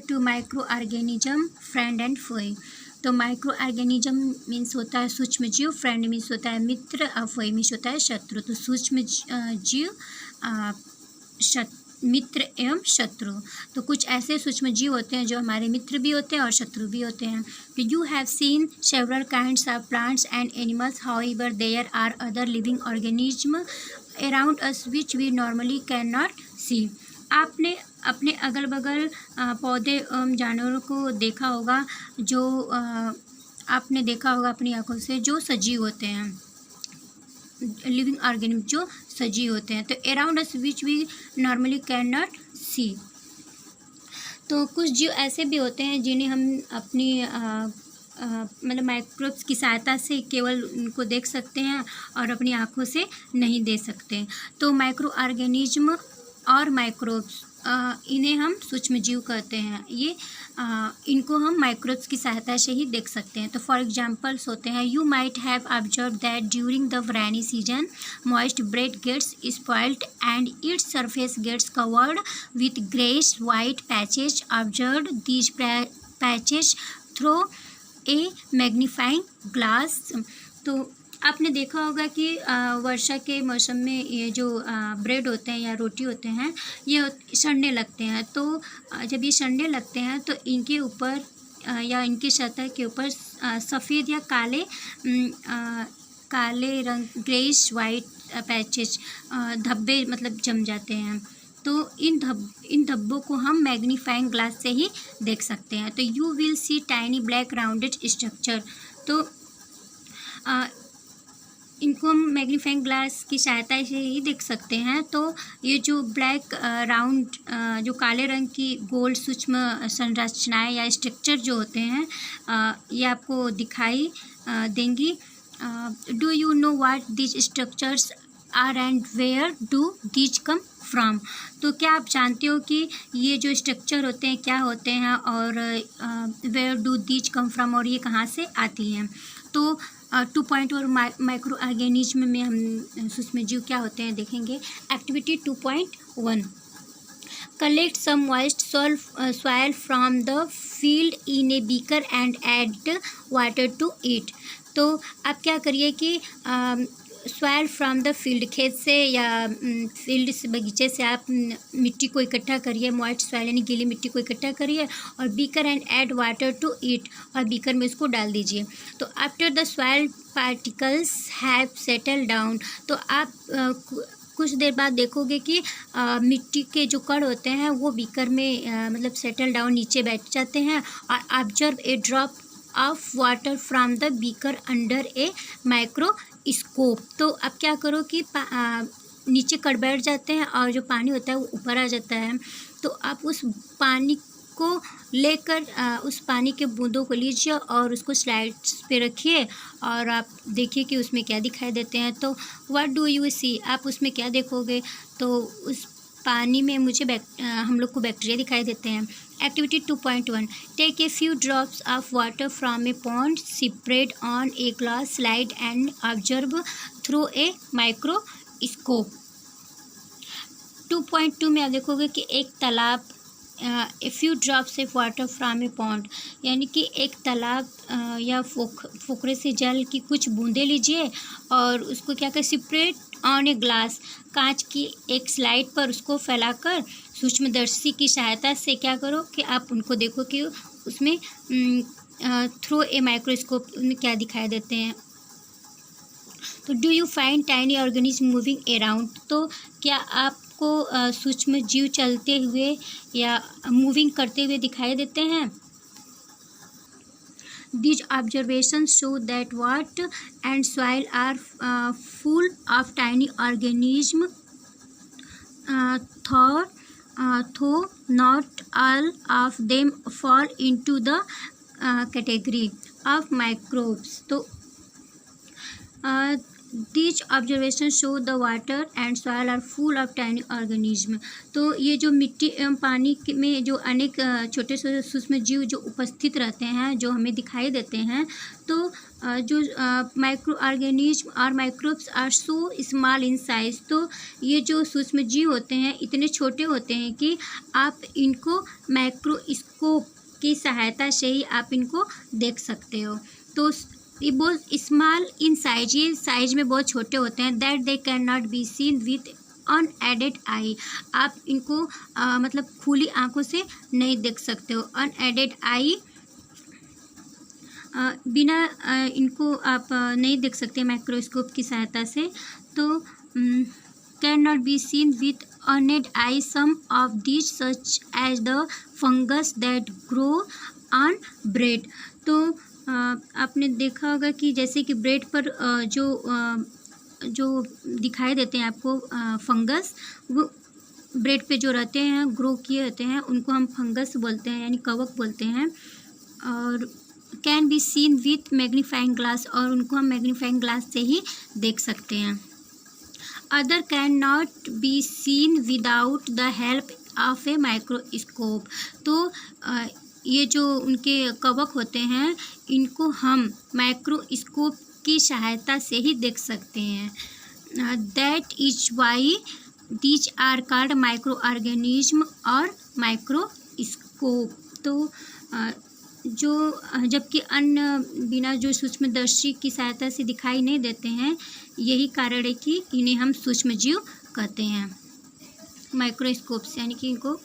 To microorganism friend and foe. तो micro organism means होता है सूक्ष्म जीव, फ्रेंड मीन्स होता है मित्र, और फोई मीन्स होता है शत्रु। तो सूक्ष्म जीव मित्र एवं शत्रु। तो कुछ ऐसे सूक्ष्म जीव होते हैं जो हमारे मित्र भी होते हैं और शत्रु भी होते हैं। तो you have seen several kinds of plants and animals, however there are other living organism around us which we normally can not see. आपने अपने अगल बगल पौधे एवं जानवरों को देखा होगा, जो आपने देखा होगा अपनी आंखों से, जो सजीव होते हैं, लिविंग ऑर्गेनिज्म जो सजीव होते हैं। तो around us which we normally can not see. तो कुछ जीव ऐसे भी होते हैं जिन्हें हम अपनी मतलब माइक्रोब्स की सहायता से केवल उनको देख सकते हैं और अपनी आँखों से नहीं देख सकते। तो माइक्रो ऑर्गेनिज्म और माइक्रोब्स, इन्हें हम सूक्ष्म जीव कहते हैं। ये इनको हम माइक्रोब्स की सहायता से ही देख सकते हैं। तो फॉर एग्जांपल्स होते हैं, you might have observe that during the rainy season moist bread gets spoiled and its surface gets covered with greyish white patches. Observe these patches through a magnifying glass. तो आपने देखा होगा कि वर्षा के मौसम में ये जो ब्रेड होते हैं या रोटी होते हैं, ये सड़ने लगते हैं। तो जब ये सड़ने लगते हैं तो इनके ऊपर या इनकी सतह के ऊपर सफ़ेद या काले रंग, ग्रेइश वाइट पैचेज, धब्बे मतलब जम जाते हैं। तो इन धब्बों को हम मैग्नीफाइंग ग्लास से ही देख सकते हैं। तो you will see tiny black rounded structure. तो इनको हम मैग्नीफाइंग ग्लास की सहायता से ही देख सकते हैं। तो ये जो ब्लैक राउंड, जो काले रंग की गोल सूक्ष्म संरचनाएं या स्ट्रक्चर जो होते हैं, ये आपको दिखाई देंगी। Do you know what these structures are and where do these come from. तो क्या आप जानते हो कि ये जो स्ट्रक्चर होते हैं क्या होते हैं, और where do these come from, और ये कहाँ से आती हैं। तो 2.1 और माइक्रो ऑर्गेनिज्म में हम सूक्ष्म जीव क्या होते हैं देखेंगे। Activity 2.1, collect some moist soil from the field in a beaker and add water to it. तो आप क्या करिए कि सॉइल फ्रॉम द फील्ड, खेत से या फील्ड से, बगीचे से आप मिट्टी को इकट्ठा करिए, मॉइस्ट सॉइल यानी गीली मिट्टी को इकट्ठा करिए, और beaker and add water to it, और बीकर में उसको डाल दीजिए। तो after the soil particles have settle down, तो आप कुछ देर बाद देखोगे कि मिट्टी के जो कण होते हैं वो बीकर में मतलब सेटल डाउन, नीचे बैठ जाते हैं। और observe a drop of water from the beaker under a microscope. तो अब क्या करो कि नीचे कण बैठ जाते हैं और जो पानी होता है वो ऊपर आ जाता है। तो आप उस पानी को लेकर उस पानी के बूंदों को लीजिए और उसको स्लाइड्स पे रखिए, और आप देखिए कि उसमें क्या दिखाई देते हैं। तो व्हाट डू यू सी, आप उसमें क्या देखोगे। तो उस पानी में मुझे हम लोग को बैक्टीरिया दिखाई देते हैं। Activity 2.1, take a few drops of water from a pond, spread on a glass slide and observe through a microscope. 2.2 में आप देखोगे कि एक तालाब, a few drops of water from a pond, यानी कि एक तालाब या फुकरे से जल की कुछ बूंदें लीजिए और उसको क्या कर, स्प्रेड ऑन ए ग्लास, कांच की एक स्लाइड पर उसको फैलाकर सूक्ष्मदर्शी की सहायता से क्या करो कि आप उनको देखो कि उसमें थ्रू ए माइक्रोस्कोप में क्या दिखाई देते हैं। तो do you find tiny organism moving around, तो क्या आपको सूक्ष्म जीव चलते हुए या मूविंग करते हुए दिखाई देते हैं। These observations show that water and soil are full of tiny organisms, though not all of them fall into the category of microbes. तो These observations show the water and soil are full of tiny organism। तो ये जो मिट्टी एवं पानी में जो अनेक छोटे छोटे सूक्ष्म जीव जो उपस्थित रहते हैं, जो हमें दिखाई देते हैं, तो जो माइक्रो ऑर्गेनिज्म और microbes are so small in size. तो ये जो सूक्ष्म जीव होते हैं इतने छोटे होते हैं कि आप इनको माइक्रोस्कोप की सहायता से ही आप इनको देख सकते हो। तो ये बहुत स्मॉल इन साइज, ये साइज में बहुत छोटे होते हैं। That they can not be seen with unaided eye. आप इनको मतलब खुली आंखों से नहीं देख सकते हो। अनएडेड आई बिना इनको आप नहीं देख सकते माइक्रोस्कोप की सहायता से। तो can not be seen with unaided eye some of this such as the fungus that grow on bread. तो आपने देखा होगा कि जैसे कि ब्रेड पर जो दिखाई देते हैं आपको फंगस, वो ब्रेड पे जो रहते हैं ग्रो किए रहते हैं उनको हम फंगस बोलते हैं, यानी कवक बोलते हैं। और can be seen with magnifying glass, और उनको हम मैग्नीफाइंग ग्लास से ही देख सकते हैं। Other can not be scene without the help of a microscope. तो ये जो उनके कवक होते हैं इनको हम माइक्रोस्कोप की सहायता से ही देख सकते हैं। That is why these are called microorganism और माइक्रोस्कोप। तो जो जबकि अन्य बिना जो सूक्ष्मदर्शी की सहायता से दिखाई नहीं देते हैं, यही कारण है कि इन्हें हम सूक्ष्मजीव कहते हैं माइक्रोस्कोप से, यानी कि इनको